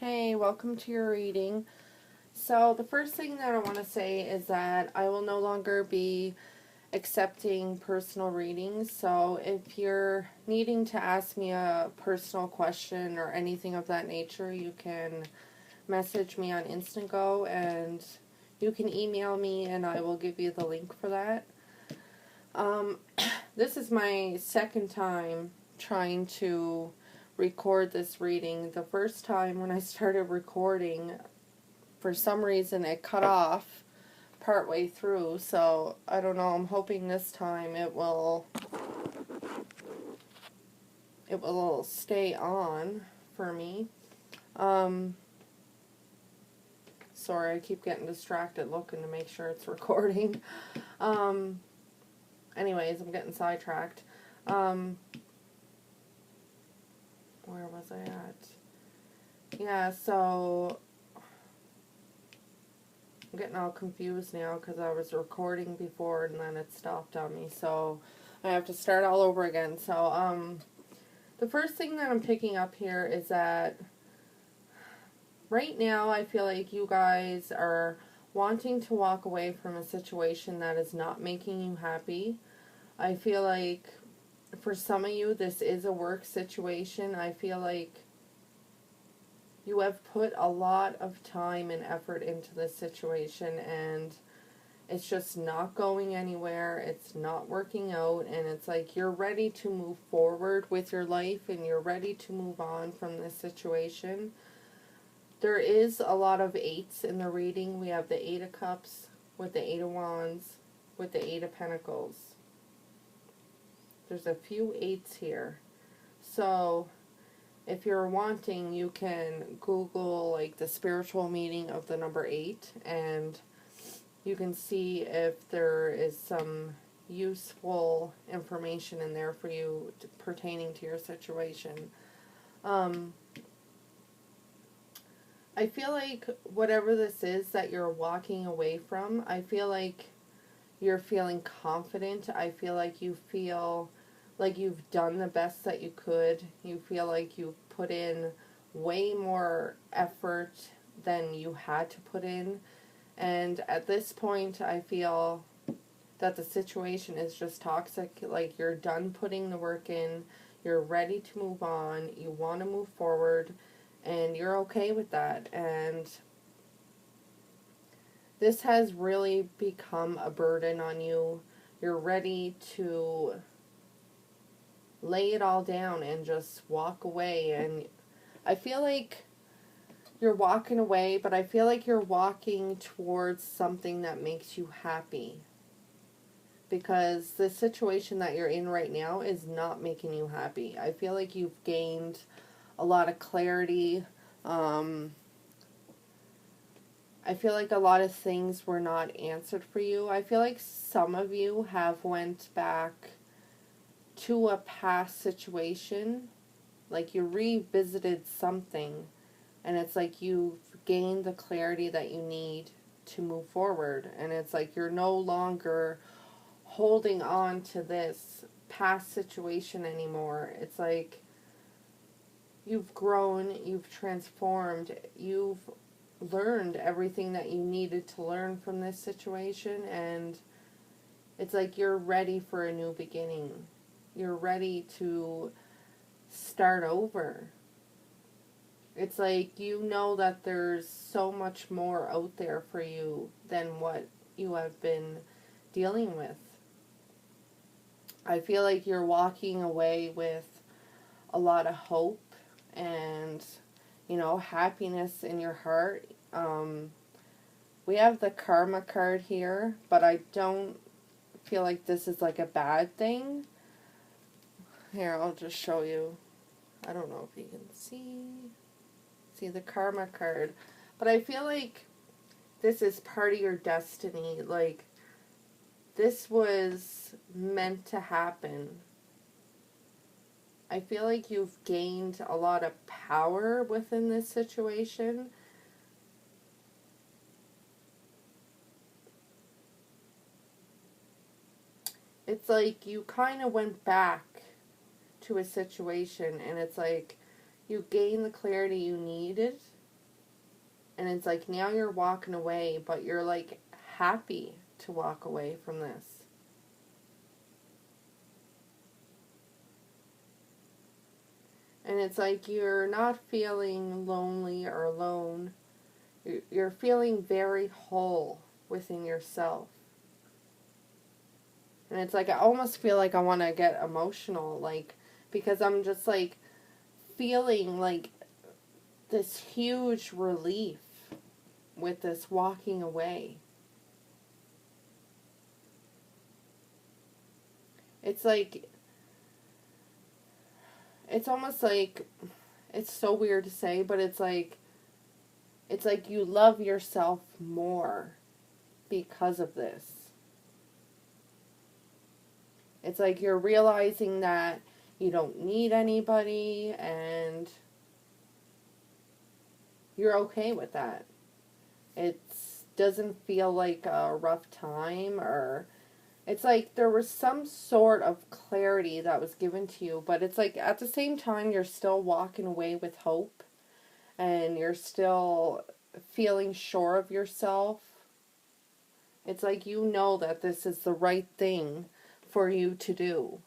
Hey, welcome to your reading. So, the first thing that I want to say is that I will no longer be accepting personal readings. So, if you're needing to ask me a personal question or anything of that nature, you can message me on Instago and you can email me and I will give you the link for that. This is my second time trying to record this reading. The first time when I started recording, for some reason it cut off partway through, so I don't know. I'm hoping this time it will stay on for me. Sorry, I keep getting distracted looking to make sure it's recording. Anyways, I'm getting sidetracked. Where was I at? Yeah, so I'm getting all confused now because I was recording before and then it stopped on me, so I have to start all over again. So, the first thing that I'm picking up here is that right now I feel like you guys are wanting to walk away from a situation that is not making you happy. I feel like for some of you this is a work situation. I feel like you have put a lot of time and effort into this situation and it's just not going anywhere. It's not working out, and it's like you're ready to move forward with your life and you're ready to move on from this situation. There is a lot of eights in the reading. We have the Eight of Cups with the Eight of Wands with the Eight of Pentacles. There's a few eights here. So if you're wanting, you can Google like the spiritual meaning of the number 8 and you can see if there is some useful information in there for you pertaining to your situation. I feel like whatever this is that you're walking away from, I feel like you're feeling confident. I feel like you feel like you've done the best that you could. You feel like you've put in way more effort than you had to put in. And at this point, I feel that the situation is just toxic. Like you're done putting the work in. You're ready to move on. You want to move forward. And you're okay with that. And this has really become a burden on you. You're ready to lay it all down and just walk away. And I feel like you're walking away, but I feel like you're walking towards something that makes you happy. Because the situation that you're in right now is not making you happy. I feel like you've gained a lot of clarity. I feel like a lot of things were not answered for you. I feel like some of you have went back to a past situation, like you revisited something, and it's like you've gained the clarity that you need to move forward, and it's like you're no longer holding on to this past situation anymore. It's like you've grown, you've transformed, you've learned everything that you needed to learn from this situation, and it's like you're ready for a new beginning. You're ready to start over. It's like you know that there's so much more out there for you than what you have been dealing with. I feel like you're walking away with a lot of hope and, happiness in your heart. We have the Karma card here, but I don't feel like this is like a bad thing. Here, I'll just show you. I don't know if you can see the Karma card, but I feel like this is part of your destiny. Like, this was meant to happen. I feel like you've gained a lot of power within this situation. It's like you kind of went back to a situation and it's like you gained the clarity you needed And it's like now you're walking away, but you're like happy to walk away from this. And it's like you're not feeling lonely or alone. You're feeling very whole within yourself. And it's like I almost feel like I want to get emotional, like, because I'm just like feeling like this huge relief with this walking away. It's like, it's almost like, it's so weird to say, but it's like you love yourself more because of this. It's like you're realizing that you don't need anybody and you're okay with that. It doesn't feel like a rough time, or it's like there was some sort of clarity that was given to you, but it's like at the same time you're still walking away with hope and you're still feeling sure of yourself. It's like you know that this is the right thing for you to do.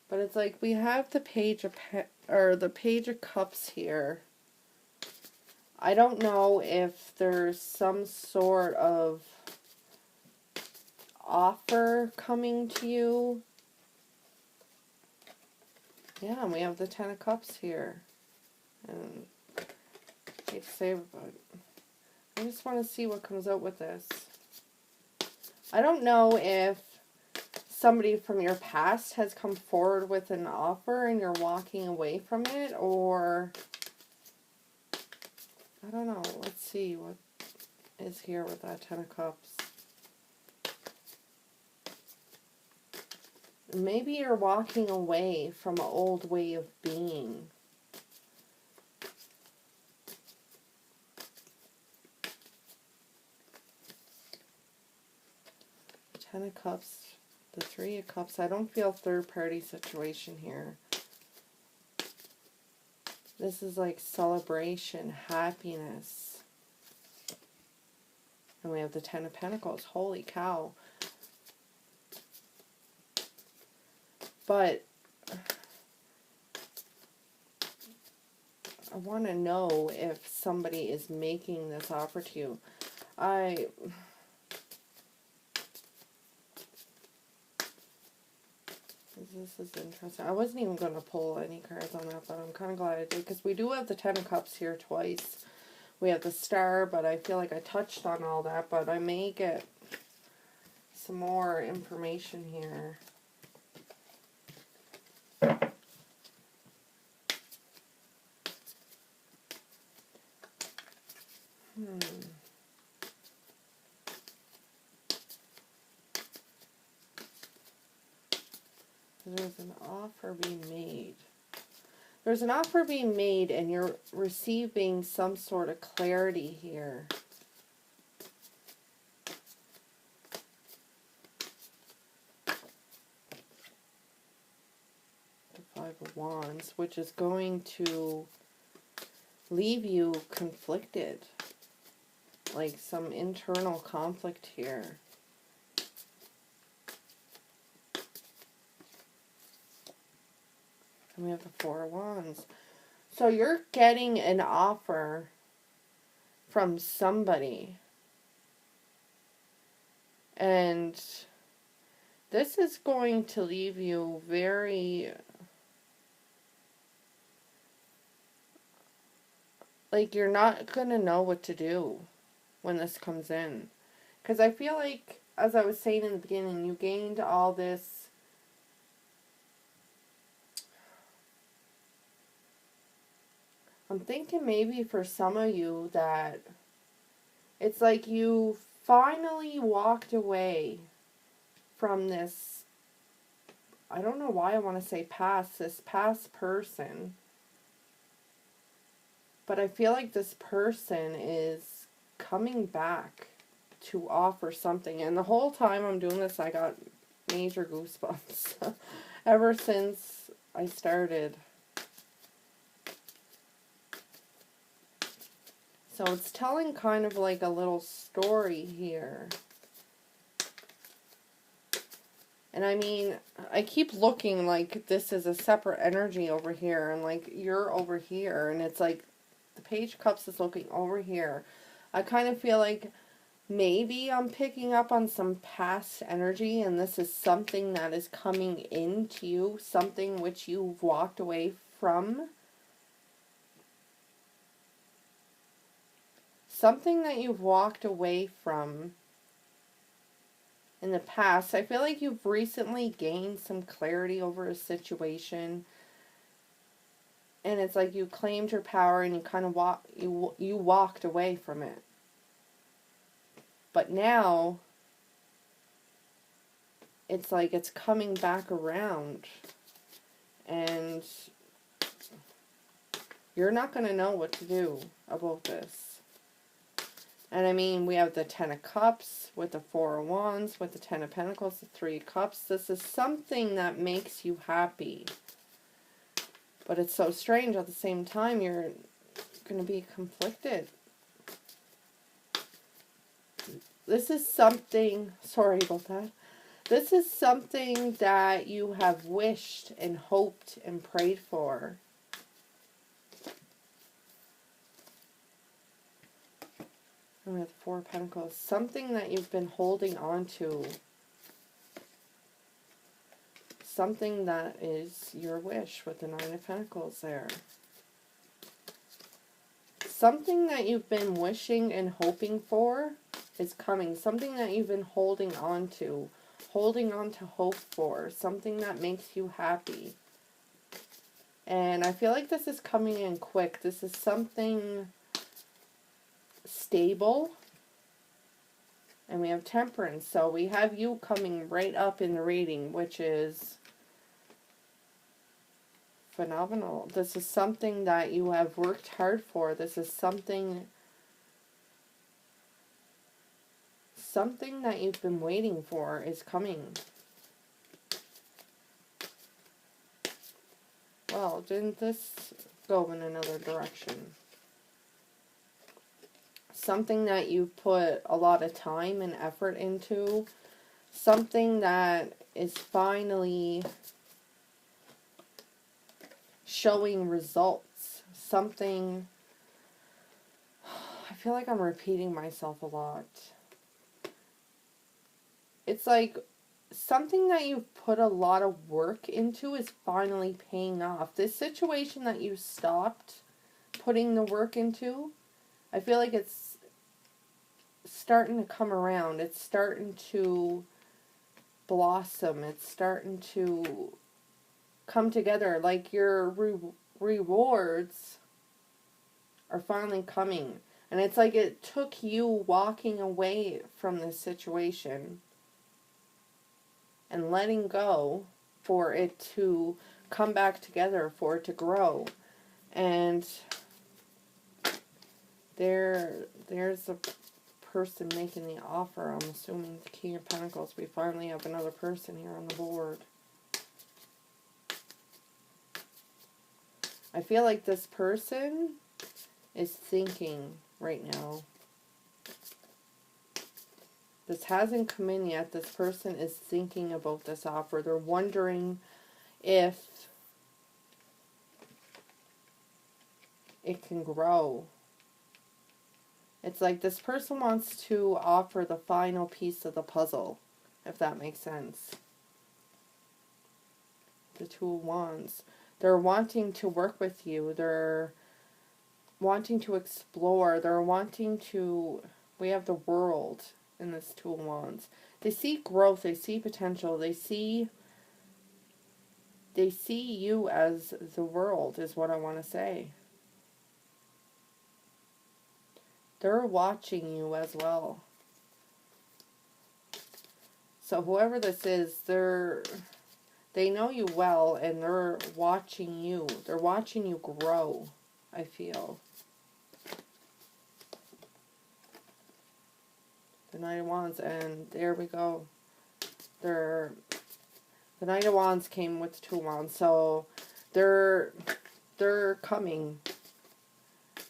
But it's like we have the page of the page of cups here. I don't know if there's some sort of offer coming to you. Yeah, and we have the 10 of Cups here. And I hate to say it, but I just want to see what comes out with this. I don't know if somebody from your past has come forward with an offer and you're walking away from it, or I don't know. Let's see what is here with that 10 of Cups. Maybe you're walking away from an old way of being. Ten of Cups, the Three of Cups. I don't feel third party situation here. This is like celebration, happiness. And we have the 10 of Pentacles. Holy cow. But I want to know if somebody is making this offer to you. This is interesting. I wasn't even going to pull any cards on that, but I'm kind of glad I did, because we do have the 10 of Cups here twice. We have the Star, but I feel like I touched on all that, but I may get some more information here. There's an offer being made. There's an offer being made and you're receiving some sort of clarity here. The Five of Wands, which is going to leave you conflicted. Like some internal conflict here. And we have the Four of Wands. So you're getting an offer from somebody. And this is going to leave you very, like, you're not going to know what to do when this comes in. Because I feel like, as I was saying in the beginning, you gained all this I'm thinking maybe for some of you that it's like you finally walked away from this, I don't know why I want to say past, this past person. But I feel like this person is coming back to offer something. And the whole time I'm doing this, I got major goosebumps ever since I started. So it's telling kind of like a little story here. And I mean, I keep looking like this is a separate energy over here, and like you're over here, and it's like the Page of Cups is looking over here. I kind of feel like maybe I'm picking up on some past energy, and this is something that is coming into you, something which you've walked away from. Something that you've walked away from in the past. I feel like you've recently gained some clarity over a situation, and it's like you claimed your power and you kind of you walked away from it. But now it's like it's coming back around, and you're not going to know what to do about this. And I mean, we have the Ten of Cups with the Four of Wands, with the Ten of Pentacles, the Three of Cups. This is something that makes you happy. But it's so strange. At the same time, you're going to be conflicted. This is something, sorry about that. This is something that you have wished and hoped and prayed for. And we have the Four of Pentacles. Something that you've been holding on to. Something that is your wish with the Nine of Pentacles there. Something that you've been wishing and hoping for is coming. Something that you've been holding on to hope for. Something that makes you happy. And I feel like this is coming in quick. This is something stable. And we have Temperance. So we have you coming right up in the reading, which is phenomenal. This is something that you have worked hard for. This is something that you've been waiting for is coming. Well, didn't this go in another direction? Something that you put a lot of time and effort into. Something that is finally showing results. Something, I feel like I'm repeating myself a lot. It's like something that you've put a lot of work into is finally paying off. This situation that you stopped putting the work into, I feel like it's starting to come around. It's starting to blossom. It's starting to come together. Like your rewards are finally coming. And it's like it took you walking away from this situation and letting go for it to come back together, for it to grow. And there's a person making the offer. I'm assuming the King of Pentacles. We finally have another person here on the board. I feel like this person is thinking right now. This hasn't come in yet. This person is thinking about this offer. They're wondering if it can grow. It's like this person wants to offer the final piece of the puzzle, if that makes sense. The Two of Wands. They're wanting to work with you. They're wanting to explore. They're wanting to... We have the World in this Two of Wands. They see growth. They see potential. They see you as the world, is what I want to say. They're watching you as well. So whoever this is, they know you well, and they're watching you. They're watching you grow, I feel. The Nine of Wands, and there we go. They're The Knight of Wands came with 2 wands, so they're coming.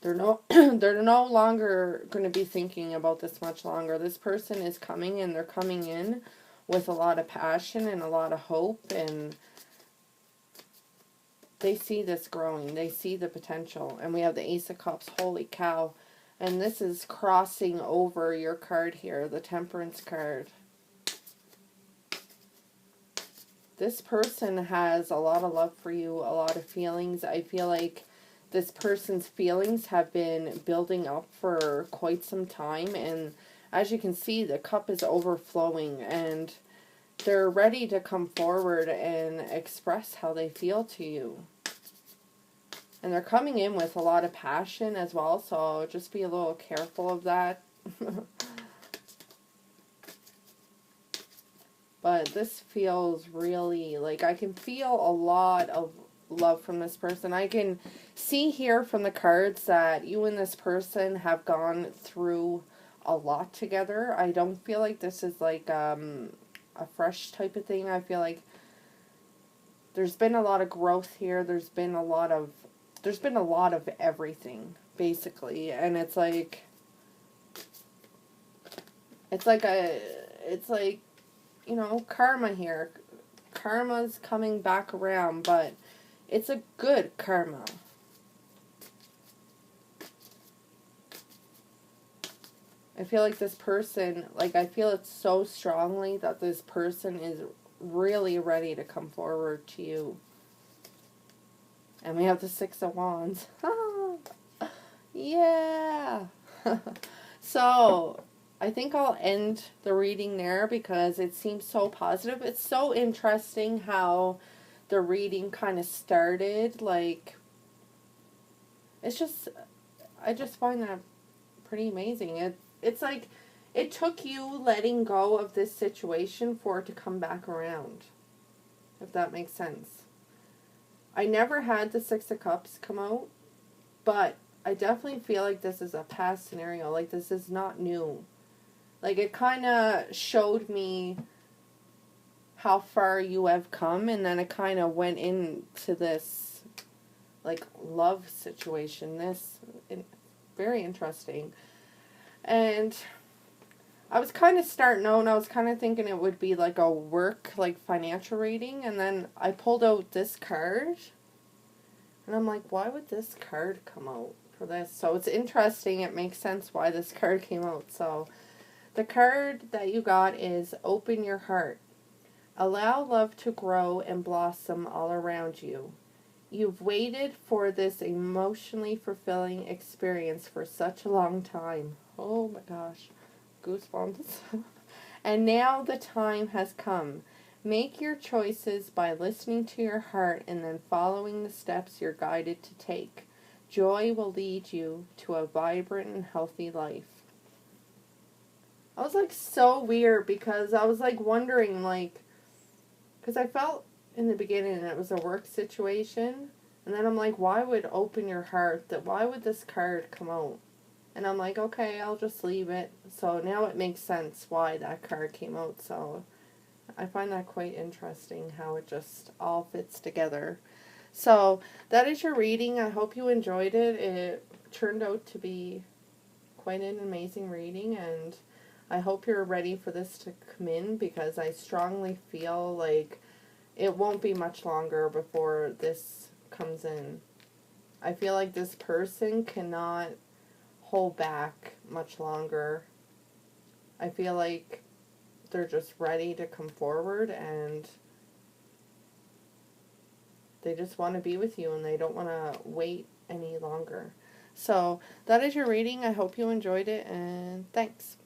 They're no longer going to be thinking about this much longer. This person is coming, and they're coming in with a lot of passion and a lot of hope, and they see this growing. They see the potential. And we have the Ace of Cups. Holy cow. And this is crossing over your card here, the Temperance card. This person has a lot of love for you, a lot of feelings. I feel like this person's feelings have been building up for quite some time. And as you can see, the cup is overflowing. And they're ready to come forward and express how they feel to you. And they're coming in with a lot of passion as well. So just be a little careful of that. But this feels really, like, I can feel a lot of love from this person. I can see here from the cards that you and this person have gone through a lot together. I don't feel like this is like a fresh type of thing. I feel like there's been a lot of growth here. There's been a lot of everything, basically. And it's like you know, karma here. Karma's coming back around, but it's a good karma. I feel like this person, like, I feel it so strongly that this person is really ready to come forward to you. And we have the Six of Wands. Yeah. So I think I'll end the reading there because it seems so positive. It's so interesting how the reading kind of started. Like, it's just, I just find that pretty amazing. It's like, it took you letting go of this situation for it to come back around. If that makes sense. I never had the Six of Cups come out, but I definitely feel like this is a past scenario. Like, this is not new. Like, it kind of showed me how far you have come, and then it kind of went into this, like, love situation. Very interesting. And I was kind of starting out, and I was kind of thinking it would be like a work, like, financial reading, and then I pulled out this card, and I'm like, why would this card come out for this? So it's interesting. It makes sense why this card came out. So the card that you got is Open Your Heart. Allow love to grow and blossom all around you. You've waited for this emotionally fulfilling experience for such a long time. Oh my gosh. Goosebumps. And now the time has come. Make your choices by listening to your heart and then following the steps you're guided to take. Joy will lead you to a vibrant and healthy life. I was like so weird because I was like wondering, like, because I felt in the beginning it was a work situation, and then I'm like, why would Open Your Heart, why would this card come out? And I'm like, okay, I'll just leave it. So now it makes sense why that card came out. So I find that quite interesting how it just all fits together. So that is your reading. I hope you enjoyed it. It turned out to be quite an amazing reading, and I hope you're ready for this to come in because I strongly feel like it won't be much longer before this comes in. I feel like this person cannot hold back much longer. I feel like they're just ready to come forward and they just want to be with you and they don't want to wait any longer. So that is your reading. I hope you enjoyed it, and thanks.